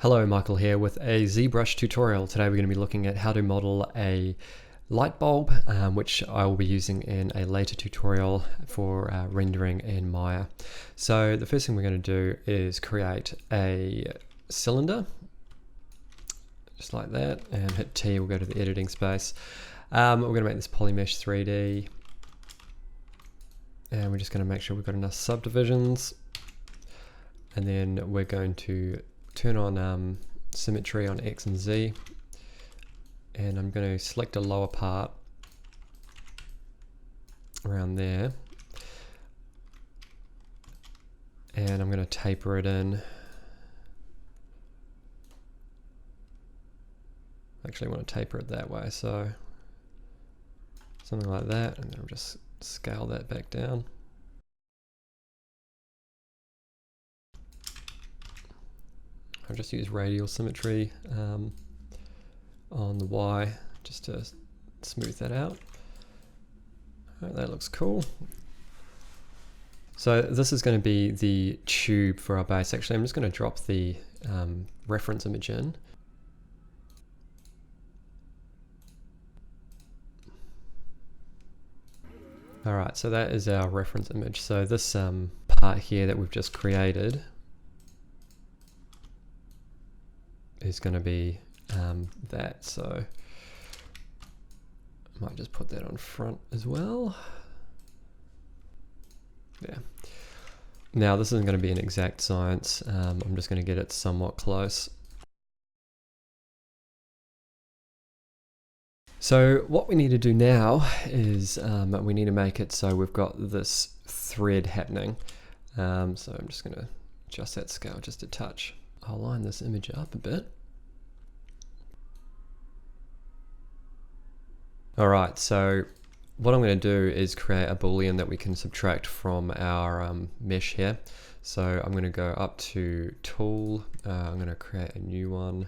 Hello, Michael here with a ZBrush tutorial. Today we're going to be looking at how to model a light bulb, which I will be using in a later tutorial for rendering in Maya. So the first thing we're going to do is create a cylinder, just like that, and hit T, we'll go to the editing space. We're going to make this polymesh 3D, and we're just going to make sure we've got enough subdivisions, and then we're going to turn on symmetry on X and Z, and I'm going to select a lower part around there, and I'm going to taper it in. Actually, I want to taper it that way, so something like that, and then I'll just scale that back down. I'll just use radial symmetry on the Y just to smooth that out. All right, that looks cool. So this is going to be the tube for our base. Actually, I'm just going to drop the reference image in. All right, so that is our reference image. So this part here that we've just created is going to be that, so I might just put that on front as well. Yeah. Now this isn't going to be an exact science. I'm just going to get it somewhat close. So what we need to do now is we need to make it so we've got this thread happening. So I'm just going to adjust that scale just a touch. I'll line this image up a bit. Alright, so what I'm going to do is create a boolean that we can subtract from our mesh here. So I'm going to go up to Tool, I'm going to create a new one.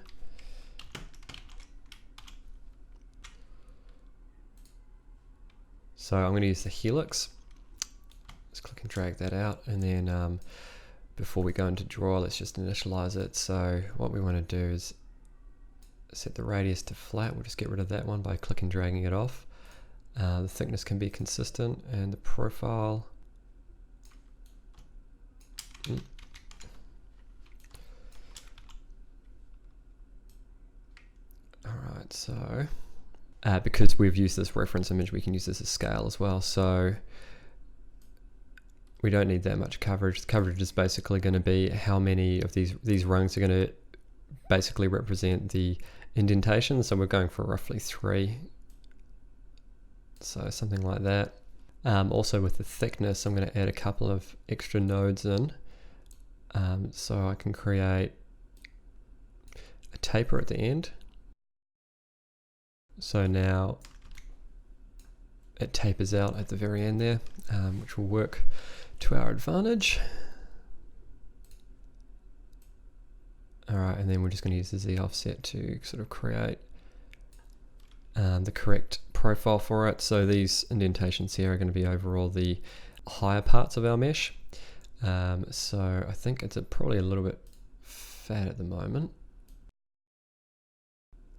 So I'm going to use the helix. Just click and drag that out, and then before we go into draw, let's just initialize it. So what we want to do is set the radius to flat. We'll just get rid of that one by clicking and dragging it off. The thickness can be consistent, and the profile. Alright, so because we've used this reference image, we can use this as scale as well. So we don't need that much coverage. The coverage is basically going to be how many of these rungs are going to basically represent the indentation. So we're going for roughly 3. So something like that. Also with the thickness, I'm going to add a couple of extra nodes in. So I can create a taper at the end. So now it tapers out at the very end there, which will work to our advantage. Alright, and then we're just going to use the Z offset to sort of create the correct profile for it. So these indentations here are going to be over all the higher parts of our mesh. So I think it's probably a little bit fat at the moment.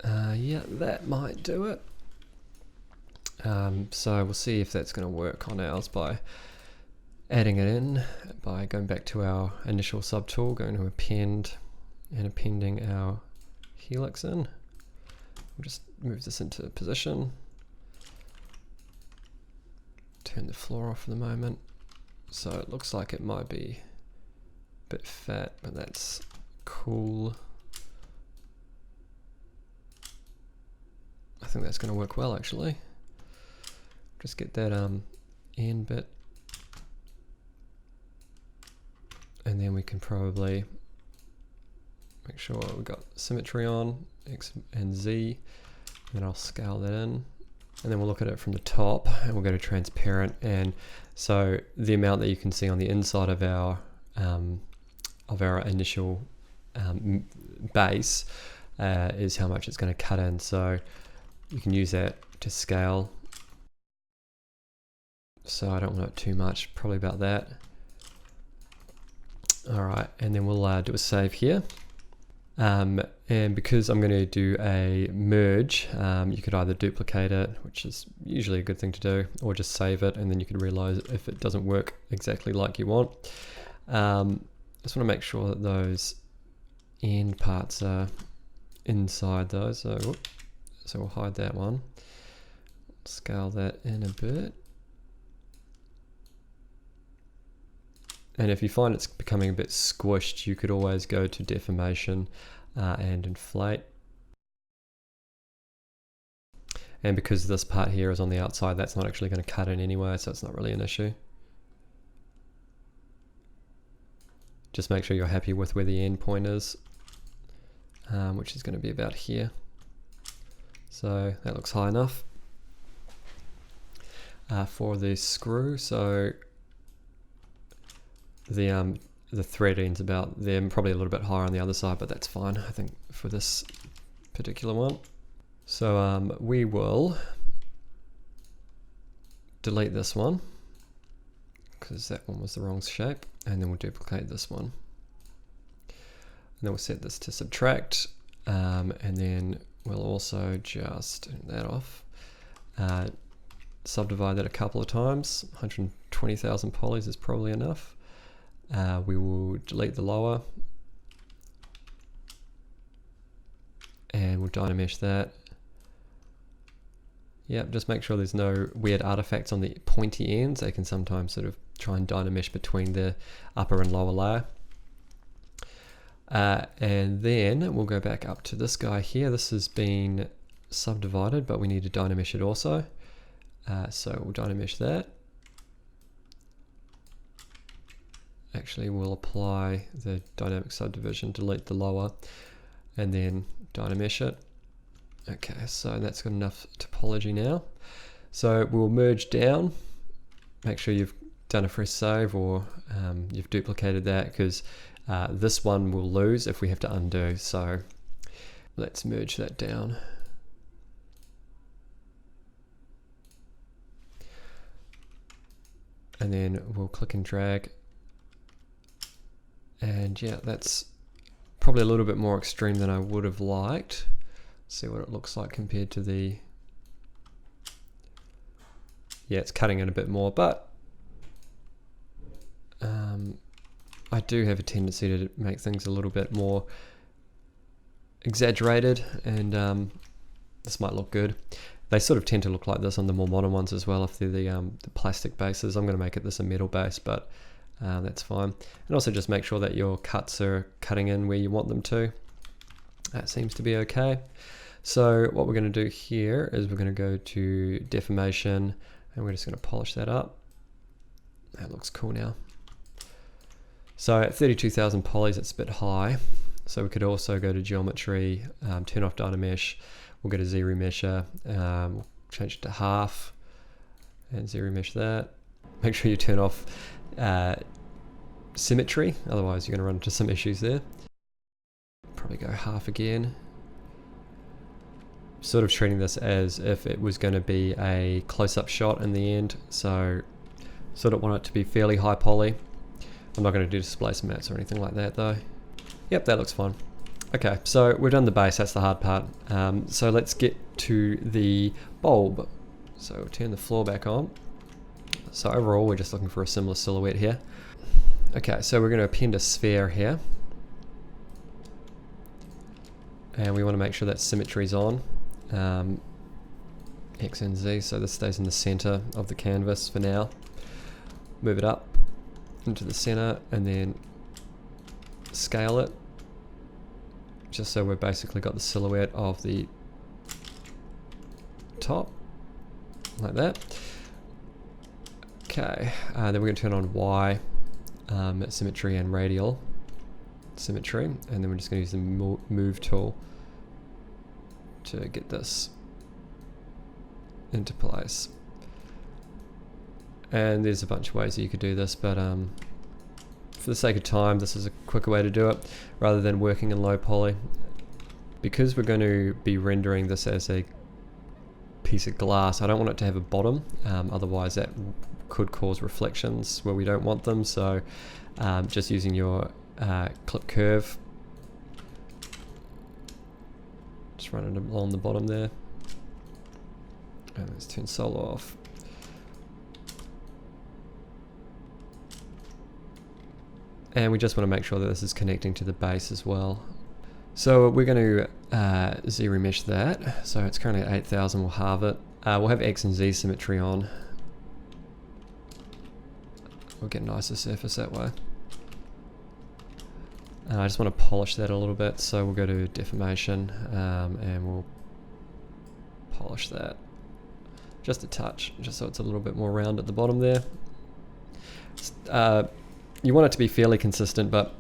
Yeah, that might do it. So we'll see if that's going to work on ours by adding it in, by going back to our initial subtool, going to append, and appending our helix in. We'll just move this into position. Turn the floor off for the moment. So it looks like it might be a bit fat, but that's cool. I think that's going to work well, actually. Just get that end bit, and then we can probably make sure we've got symmetry on X and Z, and then I'll scale that in, and then we'll look at it from the top, and we'll go to transparent. And so the amount that you can see on the inside of our initial base is how much it's going to cut in. So you can use that to scale. So I don't want it too much, probably about that. All right, and then we'll do a save here. And because I'm going to do a merge, you could either duplicate it, which is usually a good thing to do, or just save it, and then you can realize if it doesn't work exactly like you want. Just want to make sure that those end parts are inside those. So we'll hide that one. Scale that in a bit. And if you find it's becoming a bit squished, you could always go to deformation and inflate. And because this part here is on the outside, that's not actually going to cut in anyway, so it's not really an issue. Just make sure you're happy with where the end point is, which is going to be about here. So that looks high enough for the screw. So the thread end's about there, probably a little bit higher on the other side, but that's fine, I think, for this particular one. So we will delete this one because that one was the wrong shape, and then we'll duplicate this one. And then we'll set this to subtract, and then we'll also just turn that off. Subdivide that a couple of times. 120,000 polys is probably enough. We will delete the lower, and we'll dynamesh that. Yep, just make sure there's no weird artifacts on the pointy ends. They can sometimes sort of try and dynamesh between the upper and lower layer. And then we'll go back up to this guy here. This has been subdivided, but we need to dynamesh it also. So we'll dynamesh that. Actually, we'll apply the dynamic subdivision, delete the lower, and then dynamesh it. Okay, so that's got enough topology now. So we'll merge down. Make sure you've done a fresh save, or you've duplicated that, because this one will lose if we have to undo. So let's merge that down. And then we'll click and drag. And yeah, that's probably a little bit more extreme than I would have liked. See what it looks like compared to the... Yeah, it's cutting in a bit more, but I do have a tendency to make things a little bit more exaggerated, and this might look good. They sort of tend to look like this on the more modern ones as well, if they're the plastic bases. I'm going to make it this a metal base, but that's fine. And also just make sure that your cuts are cutting in where you want them to. That seems to be okay. So what we're going to do here is we're going to go to deformation, and we're just going to polish that up. That looks cool now. So at 32,000 polys, it's a bit high. So we could also go to geometry, turn off dynamesh. We'll go to zremesher, we'll change it to half, and zremesh that. Make sure you turn off symmetry, otherwise you're going to run into some issues there. Probably go half again. Sort of treating this as if it was going to be a close-up shot in the end, so sort of want it to be fairly high poly. I'm not going to do displacement mattes or anything like that though. Yep, that looks fine. Okay, so we've done the base, that's the hard part. So let's get to the bulb. So we'll turn the floor back on. So overall, we're just looking for a similar silhouette here. Okay, so we're going to append a sphere here. And we want to make sure that symmetry is on. X and Z, so this stays in the center of the canvas for now. Move it up into the center, and then scale it. Just so we've basically got the silhouette of the top, like that. Okay, then we're going to turn on Y symmetry and radial symmetry, and then we're just going to use the move tool to get this into place. And there's a bunch of ways that you could do this, but for the sake of time, this is a quicker way to do it rather than working in low poly. Because we're going to be rendering this as a piece of glass, I don't want it to have a bottom, otherwise that could cause reflections where we don't want them. So just using your clip curve just run it along the bottom there. And let's turn solo off. And we just want to make sure that this is connecting to the base as well. So we're going to zremesh that. So it's currently at 8,000, we'll halve it. We'll have X and Z symmetry on. We'll get a nicer surface that way. I just want to polish that a little bit, so we'll go to deformation and we'll polish that just a touch, just so it's a little bit more round at the bottom there. You want it to be fairly consistent, but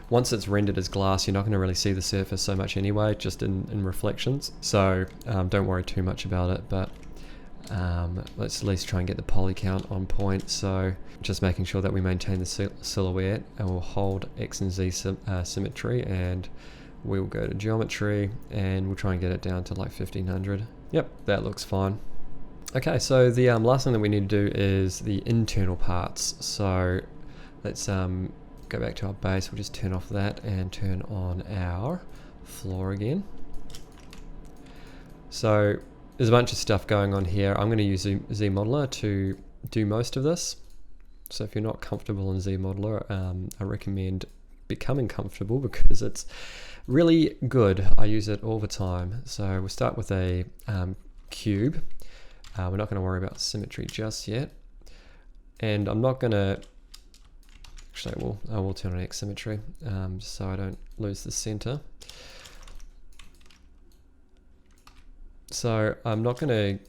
once it's rendered as glass, you're not going to really see the surface so much anyway, just in reflections. So don't worry too much about it, but let's at least try and get the poly count on point. So just making sure that we maintain the silhouette, and we'll hold X and Z symmetry, and we'll go to geometry and we'll try and get it down to like 1500. Yep, that looks fine. Okay, so the last thing that we need to do is the internal parts. So let's go back to our base. We'll just turn off that and turn on our floor again. So there's a bunch of stuff going on here. I'm going to use zModeler to do most of this. So if you're not comfortable in zModeler, I recommend becoming comfortable because it's really good. I use it all the time. So we'll start with a cube. We're not going to worry about symmetry just yet. And I'm not going to, actually I will turn on X symmetry so I don't lose the center. So I'm not going to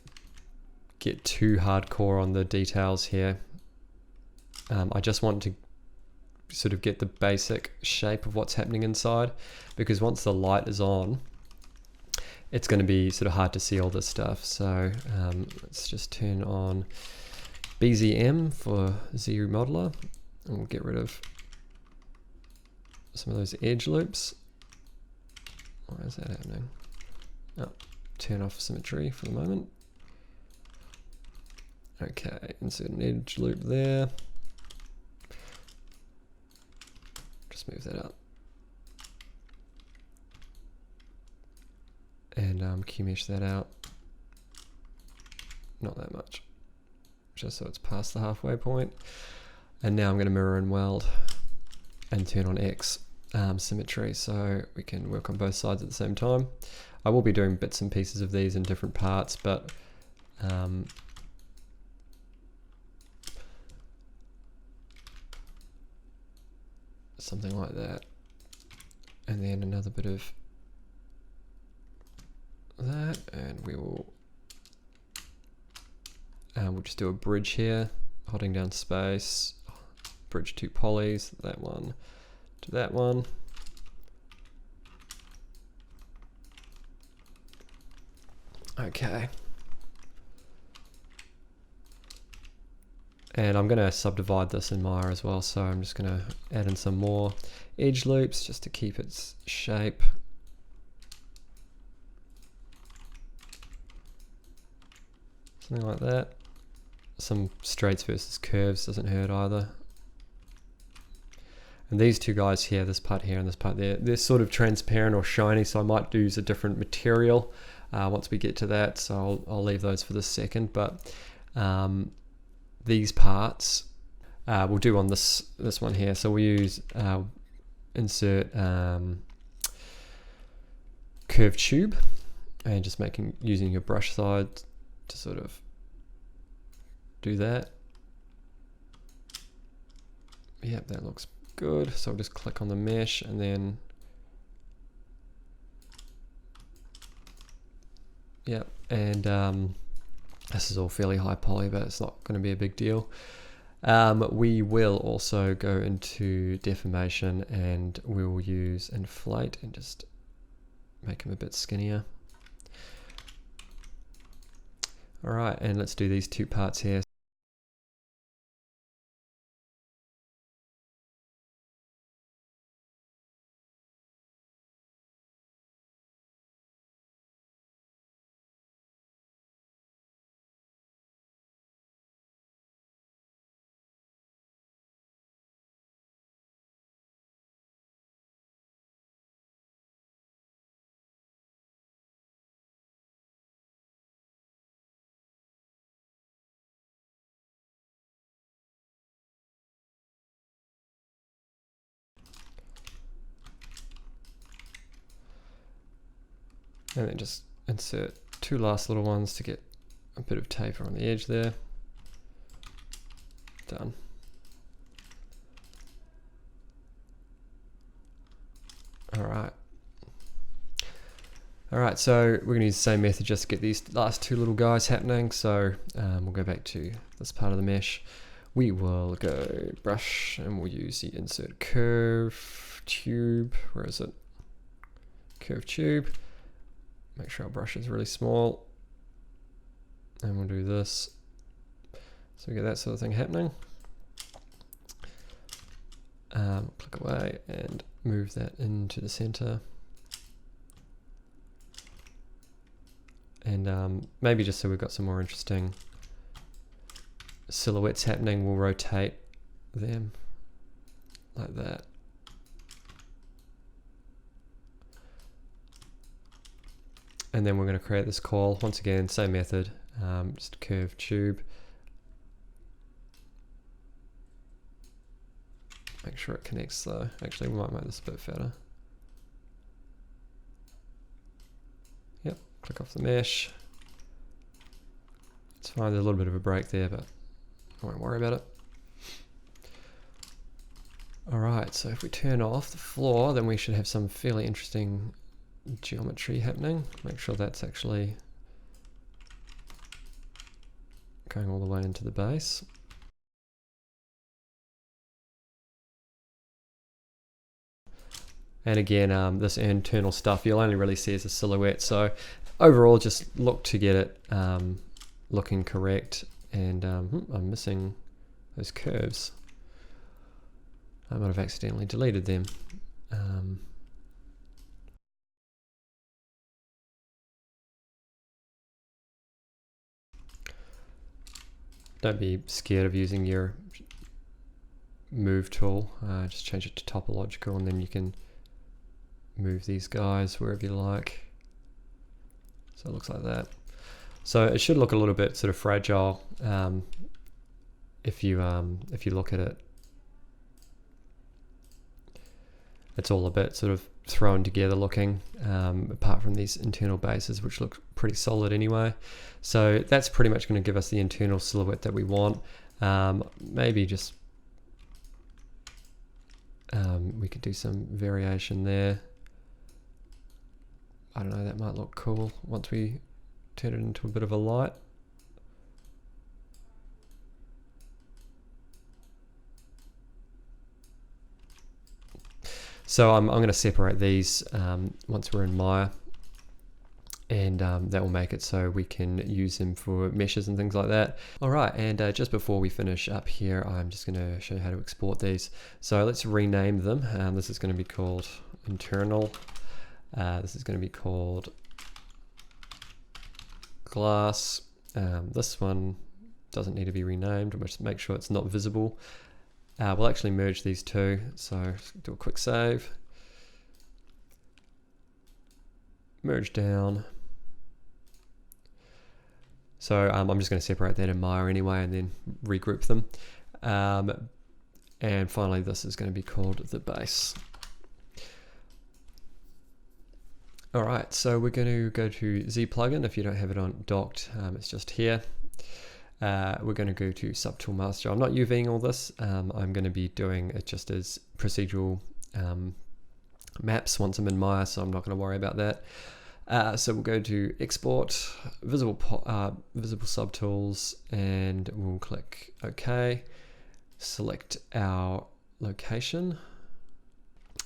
get too hardcore on the details here. I just want to sort of get the basic shape of what's happening inside, because once the light is on, it's going to be sort of hard to see all this stuff. So let's just turn on BZM for zRemodeler, and we'll get rid of some of those edge loops. Why is that happening? Oh, turn off symmetry for the moment. Okay, insert an edge loop there. Just move that up. And Q-mesh that out. Not that much. Just so it's past the halfway point. And now I'm going to mirror and weld and turn on X symmetry so we can work on both sides at the same time. I will be doing bits and pieces of these in different parts, but something like that. And then another bit of that, and we'll just do a bridge here, holding down space, bridge two polys, that one to that one. Okay. And I'm going to subdivide this in Maya as well, so I'm just going to add in some more edge loops just to keep its shape. Something like that. Some straights versus curves doesn't hurt either. And these two guys here, this part here and this part there, they're sort of transparent or shiny, so I might use a different material once we get to that, so I'll leave those for the second. But these parts we'll do on this one here. So we'll use insert curved tube, and just using your brush side to sort of do that. Yep, that looks good. So I'll just click on the mesh, and then yep, and this is all fairly high poly, but it's not going to be a big deal. We will also go into deformation, and we'll use inflate and just make them a bit skinnier. All right, and let's do these two parts here. And then just insert two last little ones to get a bit of taper on the edge there. Done. Alright, so we're going to use the same method just to get these last two little guys happening. So we'll go back to this part of the mesh. We will go brush and we'll use the insert curve tube. Where is it? Curve tube. Make sure our brush is really small. And we'll do this. So we get that sort of thing happening. Click away and move that into the center. And maybe just so we've got some more interesting silhouettes happening, we'll rotate them like that. And then we're going to create this coil. Once again, same method, just a curved tube. Make sure it connects though. Actually, we might make this a bit fatter. Yep, click off the mesh. It's fine, there's a little bit of a break there, but I won't worry about it. Alright, so if we turn off the floor, then we should have some fairly interesting geometry happening. Make sure that's actually going all the way into the base. And again, this internal stuff you'll only really see as a silhouette. So overall, just look to get it looking correct. And I'm missing those curves. I might have accidentally deleted them. Don't be scared of using your move tool. Just change it to topological and then you can move these guys wherever you like. So it looks like that. So it should look a little bit sort of fragile if you look at it. It's all a bit sort of thrown together looking, apart from these internal bases which look pretty solid anyway. So that's pretty much going to give us the internal silhouette that we want. Maybe just we could do some variation there. I don't know, that might look cool once we turn it into a bit of a light. So I'm going to separate these once we're in Maya, and that will make it so we can use them for meshes and things like that. Alright, and just before we finish up here, I'm just going to show you how to export these. So let's rename them. This is going to be called internal. This is going to be called glass. This one doesn't need to be renamed. We'll just make sure it's not visible. We'll actually merge these two. So do a quick save. Merge down. So I'm just going to separate that in Maya anyway and then regroup them. And finally, this is going to be called the base. Alright, so we're going to go to Z plugin. If you don't have it on docked, it's just here. We're going to go to Subtool Master. I'm not UVing all this. I'm going to be doing it just as procedural maps once I'm in Maya, so I'm not going to worry about that. So we'll go to Export, Visible Subtools, and we'll click OK. Select our location.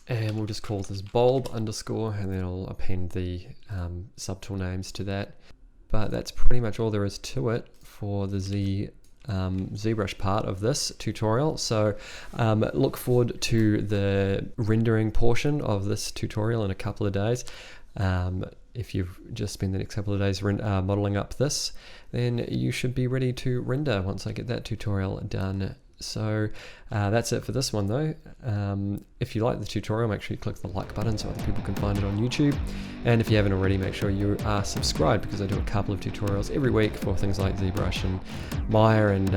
And we'll just call this bulb underscore, and then I'll append the subtool names to that. But that's pretty much all there is to it for the ZBrush part of this tutorial. So look forward to the rendering portion of this tutorial in a couple of days. If you've just spent the next couple of days modeling up this, then you should be ready to render once I get that tutorial done. So that's it for this one though. If you like the tutorial, make sure you click the like button so other people can find it on YouTube. And if you haven't already, make sure you are subscribed, because I do a couple of tutorials every week for things like ZBrush and Maya and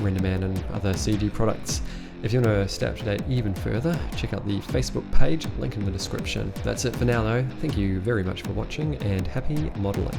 Renderman and other CG products. If you want to stay up to date even further, check out the Facebook page, link in the description. That's it for now though. Thank you very much for watching and happy modeling.